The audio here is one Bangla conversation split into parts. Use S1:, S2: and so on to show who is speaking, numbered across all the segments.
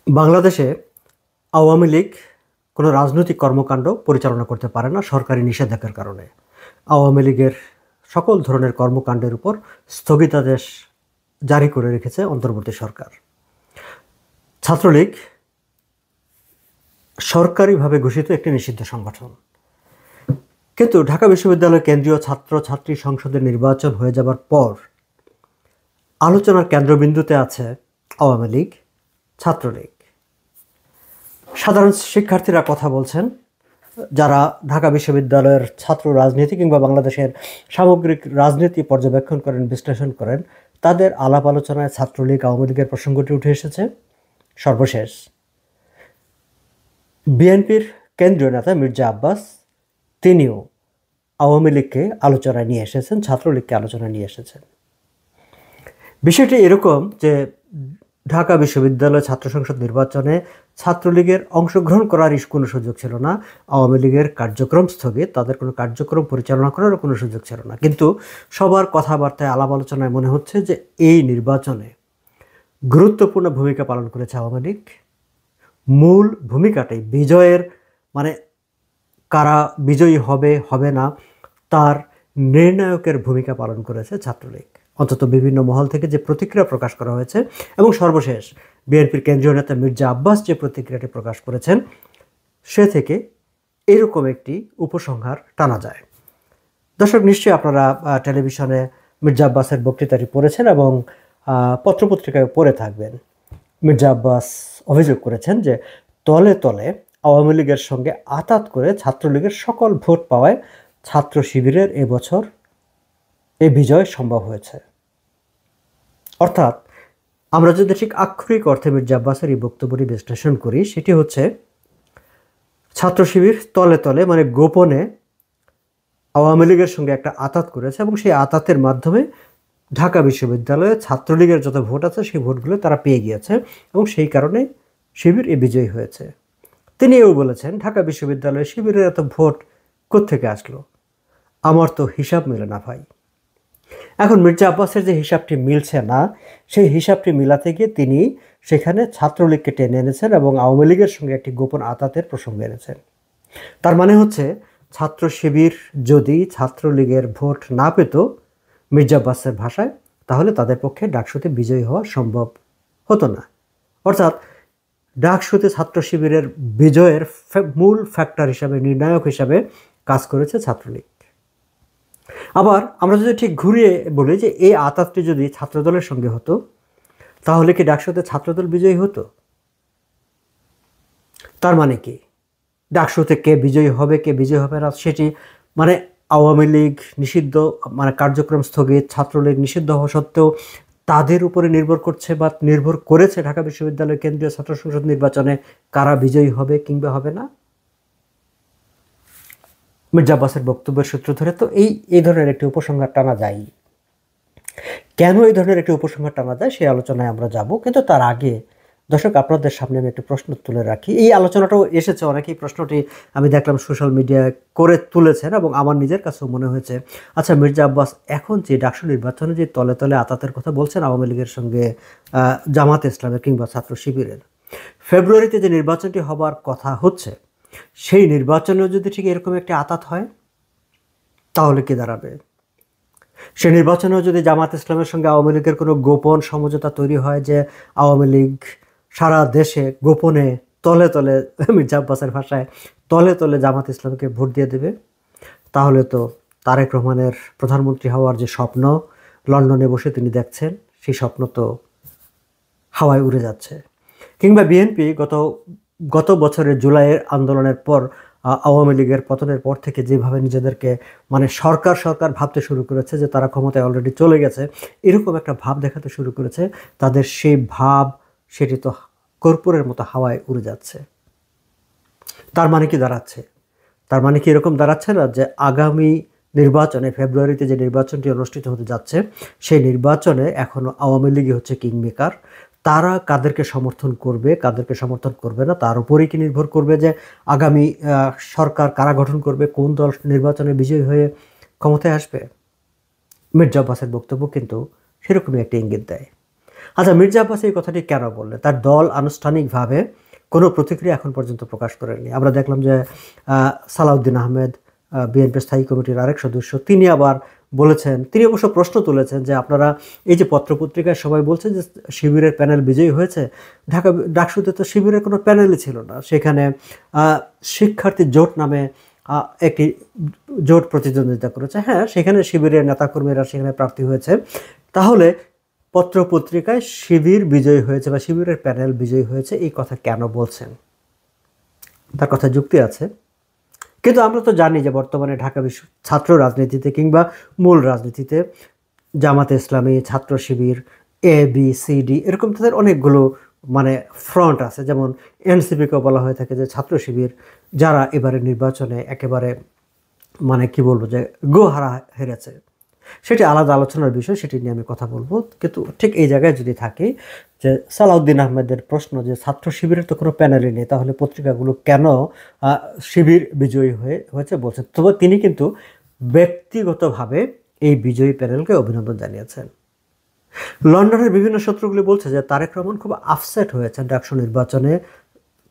S1: বাংলাদেশে আওয়ামী লীগ কোনো রাজনৈতিক কর্মকাণ্ড পরিচালনা করতে পারে না সরকারি নিষেধাজ্ঞার কারণে। আওয়ামী লীগের সকল ধরনের কর্মকাণ্ডের উপর স্থগিতাদেশ জারি করে রেখেছে অন্তর্বর্তী সরকার। ছাত্রলীগ সরকারিভাবে ঘোষিত একটি নিষিদ্ধ সংগঠন, কিন্তু ঢাকা বিশ্ববিদ্যালয় কেন্দ্রীয় ছাত্র ছাত্রী সংসদের নির্বাচন হয়ে যাবার পর আলোচনার কেন্দ্রবিন্দুতে আছে আওয়ামী লীগ, ছাত্রলীগ। সাধারণ শিক্ষার্থীরা কথা বলছেন, যারা ঢাকা বিশ্ববিদ্যালয়ের ছাত্র রাজনীতি কিংবা বাংলাদেশের সামগ্রিক রাজনীতি পর্যবেক্ষণ করেন, বিশ্লেষণ করেন, তাদের আলাপ আলোচনায় ছাত্রলীগ আওয়ামী লীগের প্রসঙ্গটি উঠে এসেছে। সর্বশেষ বিএনপির কেন্দ্রীয় নেতা মির্জা আব্বাস, তিনিও আওয়ামী লীগকে আলোচনায় নিয়ে এসেছেন, ছাত্রলীগকে আলোচনায় নিয়ে এসেছেন। বিষয়টি এরকম যে ঢাকা বিশ্ববিদ্যালয় ছাত্র সংসদ নির্বাচনে ছাত্রলীগের অংশগ্রহণ করার কোনো সুযোগ ছিল না। আওয়ামী লীগের কার্যক্রম স্থগিত, তাদের কোনো কার্যক্রম পরিচালনা করারও কোনো সুযোগ ছিল না। কিন্তু সবার কথাবার্তায়, আলাপ আলোচনায় মনে হচ্ছে যে এই নির্বাচনে গুরুত্বপূর্ণ ভূমিকা পালন করেছে আওয়ামী লীগ। মূল ভূমিকাটাই বিজয়ের, মানে কারা বিজয়ী হবে হবে না তার নির্ণায়কের ভূমিকা পালন করেছে ছাত্রলীগ। অন্তত বিভিন্ন মহল থেকে যে প্রতিক্রিয়া প্রকাশ করা হয়েছে, এবং সর্বশেষ বিএনপির কেন্দ্রীয় নেতা মির্জা আব্বাস যে প্রতিক্রিয়াটি প্রকাশ করেছেন, সে থেকে এরকম একটি উপসংহার টানা যায়। দর্শক, নিশ্চয়ই আপনারা টেলিভিশনে মির্জা আব্বাসের বক্তৃতাটি পড়েছেন এবং পত্রপত্রিকায় পড়ে থাকবেন। মির্জা আব্বাস অভিযোগ করেছেন যে তলে তলে আওয়ামী লীগের সঙ্গে আঁতাত করে ছাত্রলীগের সকল ভোট পাওয়ায় ছাত্র শিবিরের এবছর এই বিজয় সম্ভব হয়েছে। অর্থাৎ আমরা যদি ঠিক আক্ষরিক অর্থে মির্জা আব্বাসের এই বক্তব্যটি বিশ্লেষণ করি, সেটি হচ্ছে ছাত্র শিবির তলে তলে, মানে গোপনে আওয়ামী লীগের সঙ্গে একটা আঁতাত করেছে এবং সেই আঁতাতের মাধ্যমে ঢাকা বিশ্ববিদ্যালয়ে ছাত্রলীগের যত ভোট আছে সেই ভোটগুলো তারা পেয়ে গিয়েছে এবং সেই কারণে শিবির এই বিজয়ী হয়েছে। তিনি এও বলেছেন, ঢাকা বিশ্ববিদ্যালয়ে শিবিরের এত ভোট কোত্থেকে আসলো, আমার তো হিসাব মেলে না ভাই। এখন মির্জা আব্বাসের যে হিসাবটি মিলছে না, সেই হিসাবটি মিলাতে গিয়ে তিনি সেখানে ছাত্রলীগকে টেনে এনেছেন এবং আওয়ামী লীগের সঙ্গে একটি গোপন আঁতাতের প্রসঙ্গ এনেছেন। তার মানে হচ্ছে ছাত্র শিবির যদি ছাত্রলীগের ভোট না পেত মির্জা আব্বাসের ভাষায়, তাহলে তাদের পক্ষে ডাকসুতে বিজয়ী হওয়া সম্ভব হতো না। অর্থাৎ ডাকসুতে ছাত্র শিবিরের বিজয়ের মূল ফ্যাক্টর হিসাবে, নির্ণায়ক হিসাবে কাজ করেছে ছাত্রলীগ। আবার আমরা যদি ঠিক ঘুরিয়ে বলি যে এই আঁতাতটি যদি ছাত্রদলের সঙ্গে হতো, তাহলে কি ডাকসুতে ছাত্রদল বিজয়ী হতো? তার মানে কি ডাকসুতে কে বিজয়ী হবে, কে বিজয়ী হবে না, সেটি মানে আওয়ামী লীগ নিষিদ্ধ, মানে কার্যক্রম স্থগিত, ছাত্রলীগ নিষিদ্ধ হওয়া সত্ত্বেও তাদের উপরে নির্ভর করছে বা নির্ভর করেছে ঢাকা বিশ্ববিদ্যালয় কেন্দ্রীয় ছাত্র সংসদ নির্বাচনে কারা বিজয়ী হবে কিংবা হবে না। মির্জা আব্বাসের বক্তব্যের সূত্র ধরে তো এই ধরনের একটি উপসংহার টানা যায়। কেন এই ধরনের একটি উপসংহার টানা যায় সেই আলোচনায় আমরা যাব, কিন্তু তার আগে দর্শক, আপনাদের সামনে আমি একটি প্রশ্ন তুলে রাখি। এই আলোচনাটাও এসেছে, অনেকেই প্রশ্নটি আমি দেখলাম সোশ্যাল মিডিয়ায় করে তুলেছেন এবং আমার নিজের কাছেও মনে হয়েছে, আচ্ছা মির্জা আব্বাস এখন যে ডাকসু নির্বাচনে যে তলে তলে আঁতাতের কথা বলছেন আওয়ামী লীগের সঙ্গে জামাত ইসলামের কিংবা ছাত্র শিবিরের, ফেব্রুয়ারিতে যে নির্বাচনটি হবার কথা হচ্ছে, সেই নির্বাচনেও যদি ঠিক এরকম একটি আঁতাত হয়, তাহলে কি দাঁড়াবে? সে নির্বাচনেও যদি জামাত ইসলামের সঙ্গে আওয়ামী লীগের কোনো গোপন সমঝোতা তৈরি হয় যে আওয়ামী লীগ সারা দেশে গোপনে তলে তলে, মির্জা আব্বাসের ভাষায় তলে তলে জামাত ইসলামকে ভোট দিয়ে দেবে, তাহলে তো তারেক রহমানের প্রধানমন্ত্রী হওয়ার যে স্বপ্ন লন্ডনে বসে তিনি দেখছেন, সেই স্বপ্ন তো হাওয়ায় উড়ে যাচ্ছে। কিংবা বিএনপি গত বছরের জুলাইয়ের আন্দোলনের পর আওয়ামী লীগের পতনের পর থেকে যেভাবে নিজেদেরকে মানে সরকার ভাবতে শুরু করেছে যে তারা ক্ষমতায় অলরেডি চলে গেছে, এরকম একটা ভাব দেখাতে শুরু করেছে, তাদের সেই ভাব সেটি তো কর্পূরের মতো হাওয়ায় উড়ে যাচ্ছে। তার মানে কি দাঁড়াচ্ছে? তার মানে কি এরকম দাঁড়াচ্ছে না যে আগামী নির্বাচনে, ফেব্রুয়ারিতে যে নির্বাচনটি অনুষ্ঠিত হতে যাচ্ছে, সেই নির্বাচনে এখনও আওয়ামী লীগই হচ্ছে কিংমেকার। তারা কাদেরকে সমর্থন করবে, কাদেরকে সমর্থন করবে না, তার উপরেই কি নির্ভর করবে যে আগামী সরকার কারা গঠন করবে, কোন দল নির্বাচনে বিজয়ী হয়ে ক্ষমতায় আসবে। মির্জা আব্বাসের বক্তব্য কিন্তু সেরকমই একটা ইঙ্গিত দেয়। আচ্ছা, মির্জা আব্বাস এই কথাটি কেন বললেন? তার দল আনুষ্ঠানিকভাবে কোনো প্রতিক্রিয়া এখন পর্যন্ত প্রকাশ করেননি। আমরা দেখলাম যে সালাউদ্দিন আহমেদ, বিএনপির স্থায়ী কমিটির আরেক সদস্য, তিনি আবার বলেছেন, তিনি অবশ্য প্রশ্ন তুলেছেন যে আপনারা এই যে পত্রপত্রিকায় সবাই বলছে যে শিবিরের প্যানেল বিজয়ী হয়েছে, ডাকসুতে তো শিবিরের কোনো প্যানেলই ছিল না। সেখানে শিক্ষার্থী জোট নামে একটি জোট প্রতিদ্বন্দ্বিতা করেছে। হ্যাঁ, সেখানে শিবিরের নেতাকর্মীরা সেখানে প্রার্থী হয়েছে। তাহলে পত্রপত্রিকায় শিবির বিজয়ী হয়েছে বা শিবিরের প্যানেল বিজয়ী হয়েছে, এই কথা কেন বলছেন? তার কথা যুক্তি আছে। কিন্তু আমরা তো জানি যে বর্তমানে ঢাকা বিশ্ব ছাত্র রাজনীতিতে কিংবা মূল রাজনীতিতে জামাতে ইসলামী, ছাত্র শিবির, ABCD এরকম তাদের অনেকগুলো মানে ফ্রন্ট আছে। যেমন এনসিপিকেও বলা হয়ে থাকে যে ছাত্র শিবির, যারা এবারে নির্বাচনে একেবারে মানে কি বলবো যে গোহারা হেরেছে। সেটি আলাদা আলোচনার বিষয়, সেটি নিয়ে আমি কথা বলবো। কিন্তু ঠিক এই জায়গায় যদি থাকি যে সালাউদ্দিন আহমেদের প্রশ্ন যে ছাত্র শিবিরের তো কোনো প্যানেলই নেই, তাহলে পত্রিকাগুলো কেন শিবির বিজয়ী হয়েছে বলছেন। তবে তিনি কিন্তু ব্যক্তিগতভাবে এই বিজয়ী প্যানেলকে অভিনন্দন জানিয়েছেন। লন্ডনের বিভিন্ন সূত্রগুলি বলছে যে তারেক রহমান খুব আপসেট হয়েছেন ডাকসু নির্বাচনে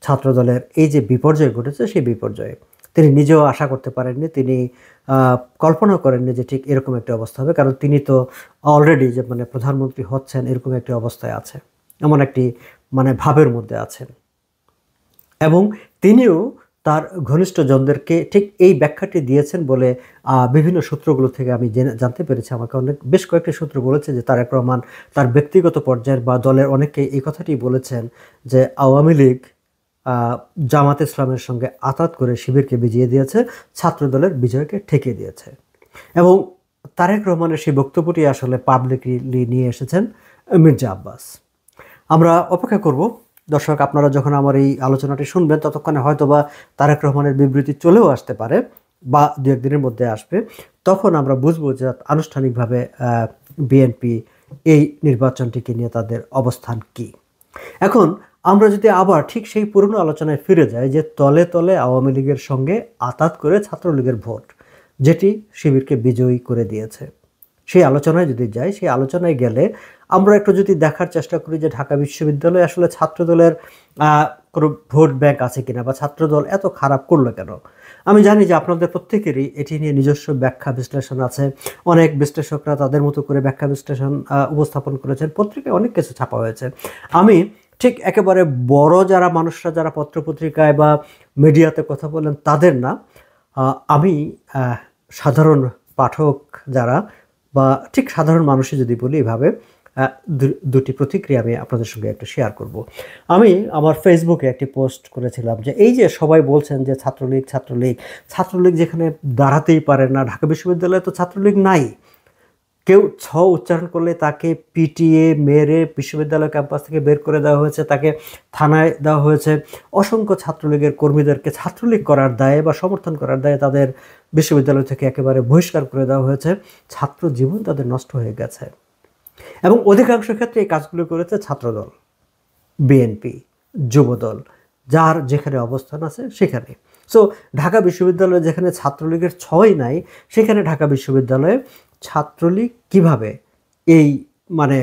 S1: ছাত্রদলের এই যে বিপর্যয় ঘটেছে, সেই বিপর্যয়ে তিনি নিজেও আশা করতে পারেননি, তিনি কল্পনা করেননি যে ঠিক এরকম একটা অবস্থা হবে। কারণ তিনি তো অলরেডি যে মানে প্রধানমন্ত্রী হচ্ছেন এরকম একটি অবস্থায় আছে, এমন একটি মানে ভাবের মধ্যে আছেন। এবং তিনিও তার ঘনিষ্ঠজনদেরকে ঠিক এই ব্যাখ্যাটি দিয়েছেন বলে বিভিন্ন সূত্রগুলো থেকে আমি জানতে পেরেছি। আমাকে বেশ কয়েকটি সূত্র বলেছে যে তারেক রহমান তার ব্যক্তিগত পর্যায়ের বা দলের অনেককে এই কথাটি বলেছেন যে আওয়ামী লীগ জামাত ইসলামের সঙ্গে আঁতাত করে শিবিরকে বিজিয়ে দিয়েছে, ছাত্রদলের বিজয়কে ঠেকিয়ে দিয়েছে। এবং তারেক রহমানের সেই বক্তব্যটি আসলে পাবলিকলি নিয়ে এসেছেন মির্জা আব্বাস। আমরা অপেক্ষা করব দর্শক, আপনারা যখন আমার এই আলোচনাটি শুনবেন ততক্ষণে হয়তোবা তারেক রহমানের বিবৃতি চলেও আসতে পারে বা দু একদিনের মধ্যে আসবে। তখন আমরা বুঝবো যে আনুষ্ঠানিকভাবে বিএনপি এই নির্বাচনটিকে নিয়ে তাদের অবস্থান কি। এখন আমরা যদি আবার ঠিক সেই পুরনো আলোচনায় ফিরে যাই যে তলে তলে আওয়ামী লীগের সঙ্গে আঁতাত করে ছাত্রলীগের ভোট, যেটি শিবিরকে বিজয়ী করে দিয়েছে, সেই আলোচনায় যদি যাই, সেই আলোচনায় গেলে আমরা একটু যদি দেখার চেষ্টা করি যে ঢাকা বিশ্ববিদ্যালয়ে আসলে ছাত্রদলের কোনো ভোট ব্যাংক আছে কিনা বা ছাত্রদল এত খারাপ করলো কেন। আমি জানি যে আপনাদের প্রত্যেকেরই এটি নিয়ে নিজস্ব ব্যাখ্যা বিশ্লেষণ আছে। অনেক বিশ্লেষকরা তাদের মতো করে ব্যাখ্যা বিশ্লেষণ উপস্থাপন করেছেন, পত্রিকায় অনেক কিছু ছাপা হয়েছে। আমি ঠিক একেবারে বড় যারা মানুষরা যারা পত্রপত্রিকায় বা মিডিয়াতে কথা বলেন তাদের না, আমি সাধারণ পাঠক যারা বা ঠিক সাধারণ মানুষই যদি বলি এভাবে, দুটি প্রতিক্রিয়া আমি আপনাদের সঙ্গে একটু শেয়ার করব। আমি আমার ফেসবুকে একটি পোস্ট করেছিলাম যে এই যে সবাই বলছেন যে ছাত্রলীগ ছাত্রলীগ ছাত্রলীগ যেখানে দাঁড়াতেই পারে না, ঢাকা বিশ্ববিদ্যালয়ে তো ছাত্রলীগ নাই। কেউ ছ উচ্চারণ করলে তাকে পিটিয়ে মেরে বিশ্ববিদ্যালয় ক্যাম্পাস থেকে বের করে দেওয়া হয়েছে, তাকে থানায় দেওয়া হয়েছে। অসংখ্য ছাত্রলীগের কর্মীদেরকে ছাত্রলীগ করার দায়ে বা সমর্থন করার দায়ে তাদের বিশ্ববিদ্যালয় থেকে একেবারে বহিষ্কার করে দেওয়া হয়েছে। ছাত্র জীবন তাদের নষ্ট হয়ে গেছে এবং অধিকাংশ ক্ষেত্রে এই কাজগুলো করেছে ছাত্রদল, বিএনপি, যুবদল, যার যেখানে অবস্থান আছে সেখানে। সো ঢাকা বিশ্ববিদ্যালয়ে যেখানে ছাত্রলীগের ছয় নাই, সেখানে ঢাকা বিশ্ববিদ্যালয়ে ছাত্রলীগ কিভাবে এই মানে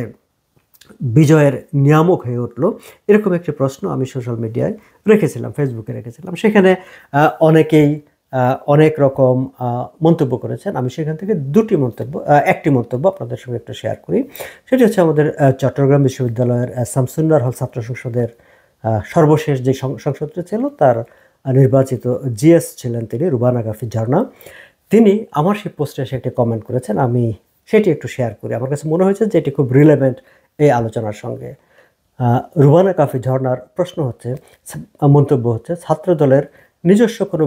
S1: বিজয়ের নিয়ামক হয়ে উঠলো, এরকম একটি প্রশ্ন আমি সোশ্যাল মিডিয়ায় রেখেছিলাম, ফেসবুকে রেখেছিলাম। সেখানে অনেকেই অনেক রকম মন্তব্য করেছেন। আমি সেখান থেকে একটি মন্তব্য আপনাদের সঙ্গে একটু শেয়ার করি। সেটি হচ্ছে আমাদের চট্টগ্রাম বিশ্ববিদ্যালয়ের শামসুন্নার হল ছাত্র সংসদের সর্বশেষ যে সংসদটি ছিল তার নির্বাচিত জিএস ছিলেন তিনি, রুবানা কাফি ঝর্ণা। তিনি আমার সেই পোস্টে এসে একটি কমেন্ট করেছেন, আমি সেটি একটু শেয়ার করি। আমার কাছে মনে হয়েছে যে এটি খুব রিলেভেন্ট এই আলোচনার সঙ্গে। রুবানা কাফি ঝর্ণার প্রশ্ন হচ্ছে, মন্তব্য হচ্ছে, ছাত্রদলের নিজস্ব কোনো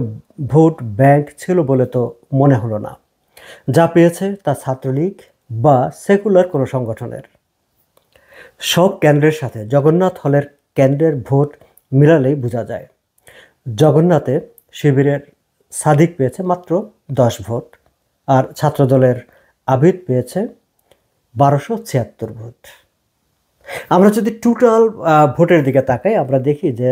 S1: ভোট ব্যাংক ছিল বলে তো মনে হলো না, যা পেয়েছে তা ছাত্রলীগ বা সেকুলার কোনো সংগঠনের। সব কেন্দ্রের সাথে জগন্নাথ হলের কেন্দ্রের ভোট মিলালেই বোঝা যায়। জগন্নাথে শিবিরের সাদিক পেয়েছে মাত্র 10 ভোট, আর ছাত্রদলের আবিদ পেয়েছে 1276 ভোট। আমরা যদি টোটাল ভোটের দিকে তাকাই, আমরা দেখি যে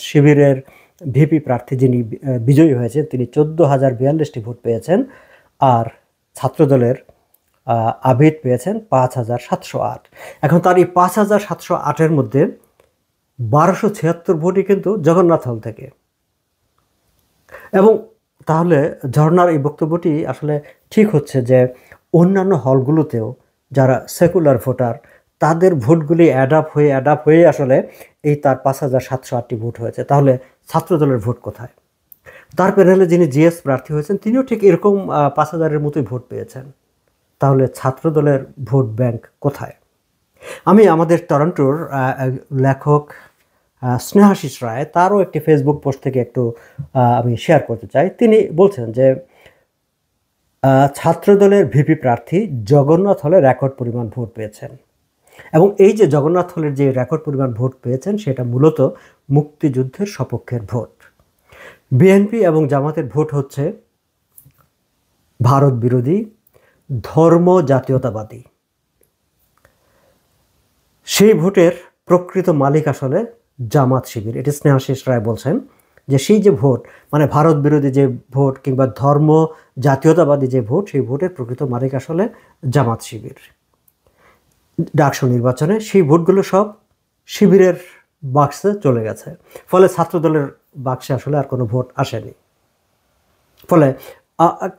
S1: শিবিরের ভিপি প্রার্থী যিনি বিজয়ী হয়েছেন তিনি 14,042টি ভোট পেয়েছেন, আর ছাত্রদলের আবিদ পেয়েছেন 5,708। এখন তার এই 5,708-এর মধ্যে 1276 ভোটই কিন্তু জগন্নাথ হল থেকে। এবং তাহলে ঝর্ণার এই বক্তব্যটি আসলে ঠিক হচ্ছে যে অন্যান্য হলগুলোতেও যারা সেকুলার ভোটার তাদের ভোটগুলি অ্যাড আপ হয়ে আসলে এই তার 5,708টি ভোট হয়েছে। তাহলে ছাত্রদলের ভোট কোথায়? তার প্যানেলে যিনি জিএস প্রার্থী হয়েছেন তিনিও ঠিক এরকম 5,000-এর মতোই ভোট পেয়েছেন। তাহলে ছাত্রদলের ভোট ব্যাংক কোথায়? আমি আমাদের টরন্টোর লেখক স্নেহাশিস রায় তারও একটি ফেসবুক পোস্ট থেকে একটু আমি শেয়ার করতে চাই। তিনি বলছেন যে ছাত্রদলের ভিপি প্রার্থী জগন্নাথ হলে রেকর্ড পরিমাণ ভোট পেয়েছেন, এবং এই যে জগন্নাথ হলের যে রেকর্ড পরিমাণ ভোট পেয়েছেন সেটা মূলত মুক্তিযুদ্ধের সপক্ষের ভোট। বিএনপি এবং জামাতের ভোট হচ্ছে ভারত বিরোধী, ধর্ম জাতীয়তাবাদী। সেই ভোটের প্রকৃত মালিক আসলে জামাত শিবির। এটি স্নেহাশিস রায় বলছেন যে সেই যে ভোট, মানে ভারত বিরোধী যে ভোট কিংবা ধর্ম জাতীয়তাবাদী যে ভোট, সেই ভোটের প্রকৃত মালিক আসলে জামাত শিবির। ডাকসু নির্বাচনে সেই ভোটগুলো সব শিবিরের বাক্সে চলে গেছে, ফলে ছাত্রদলের বাক্সে আসলে আর কোনো ভোট আসেনি। ফলে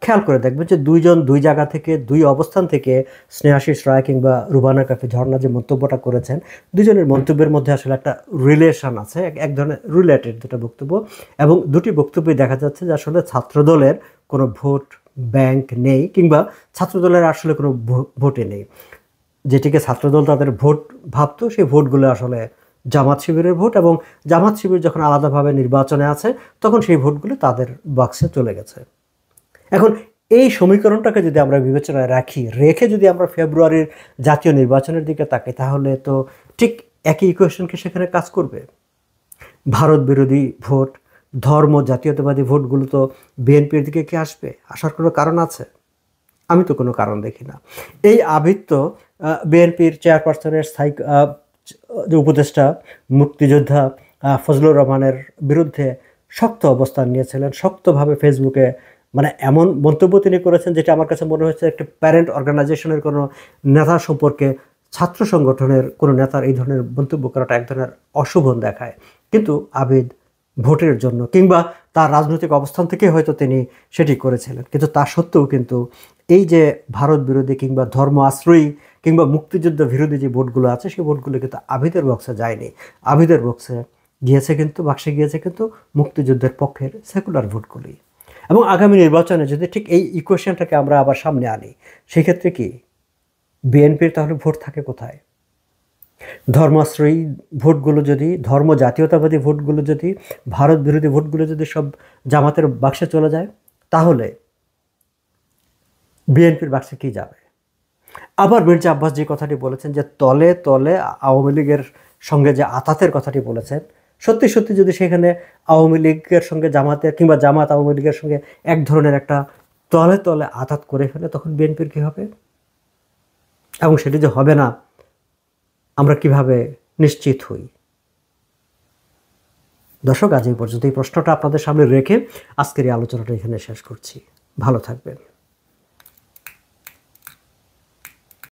S1: খেয়াল করে দেখবেন যে দুইজন দুই জায়গা থেকে, দুই অবস্থান থেকে স্নেহাশিস রায় কিংবা রুবানা কাফি ঝর্ণা যে মন্তব্যটা করেছেন, দুজনের মন্তব্যের মধ্যে আসলে একটা রিলেশন আছে, এক ধরনের রিলেটেড দুটো বক্তব্য, এবং দুটি বক্তব্যই দেখা যাচ্ছে যে আসলে ছাত্রদলের কোনো ভোট ব্যাংক নেই, কিংবা ছাত্রদলের আসলে কোনো ভোটে নেই। যেটিকে ছাত্রদল তাদের ভোট ভাবতো সেই ভোটগুলো আসলে জামাত শিবিরের ভোট, এবং জামাত শিবির যখন আলাদাভাবে নির্বাচনে আছে তখন সেই ভোটগুলো তাদের বাক্সে চলে গেছে। এখন এই সমীকরণটাকে যদি আমরা বিবেচনায় রেখে যদি আমরা ফেব্রুয়ারির জাতীয় নির্বাচনের দিকে তাকাই, তাহলে তো ঠিক একই ইকুয়েশনকে সেখানে কাজ করবে। ভারত বিরোধী ভোট, ধর্ম জাতীয়তাবাদী ভোটগুলো তো বিএনপির দিকে কি আসবে? আসার কোনো কারণ আছে? আমি তো কোনো কারণ দেখি না। এই আবিদ তো বিএনপির চেয়ারপারসনের স্থায়ী উপদেষ্টা মুক্তিযোদ্ধা ফজলুর রহমানের বিরুদ্ধে শক্ত অবস্থান নিয়েছিলেন, শক্তভাবে ফেসবুকে মানে এমন মন্তব্য তিনি করেছেন যেটা আমার কাছে মনে হচ্ছে একটা প্যারেন্ট অর্গানাইজেশনের কোনো নেতা সম্পর্কে, ছাত্র সংগঠনের কোনো নেতার এই ধরনের মন্তব্য করাটা এক ধরনের অশোভন দেখায়। কিন্তু আবিদ ভোটের জন্য কিংবা তার রাজনৈতিক অবস্থান থেকে হয়তো তিনি সেটি করেছিলেন, কিন্তু তা সত্ত্বেও কিন্তু এই যে ভারত বিরোধী কিংবা ধর্ম আশ্রয়ী কিংবা মুক্তিযুদ্ধ বিরোধী যে ভোটগুলো আছে সেই ভোটগুলো কিন্তু আবিদের বক্সে যায়নি। আবিদের বক্সে গিয়েছে কিন্তু, বাক্সে গিয়েছে কিন্তু মুক্তিযুদ্ধের পক্ষের সেকুলার ভোটগুলি। এবং আগামী নির্বাচনে যদি ঠিক এই ইকুয়েশনটাকে আমরা আবার সামনে আনি, সেক্ষেত্রে কি বিএনপির তাহলে ভোট থাকে কোথায়? ধর্মাশ্রয়ী ভোটগুলো যদি, ধর্ম জাতীয়তাবাদী ভোটগুলো যদি, ভারত বিরোধী ভোটগুলো যদি সব জামাতের বাক্সে চলে যায়, তাহলে বিএনপির বাক্সে কি যাবে? আবার মির্জা আব্বাস যে কথাটি বলেছেন যে তলে তলে আওয়ামী লীগের সঙ্গে যে আতাতের কথাটি বলেছেন, সত্যি সত্যি যদি সেখানে আওয়ামী লীগের সঙ্গে জামাতের কিংবা জামাত আওয়ামী লীগের সঙ্গে এক ধরনের একটা তলে তলে আতাত করে ফেলে, তখন বিএনপির কী হবে? এবং সেটি যে হবে না আমরা কিভাবে নিশ্চিত হই? দর্শক, আজ এই পর্যন্ত এই প্রশ্নটা আপনাদের সামনে রেখে আজকের এই আলোচনাটা এখানে শেষ করছি। ভালো থাকবেন।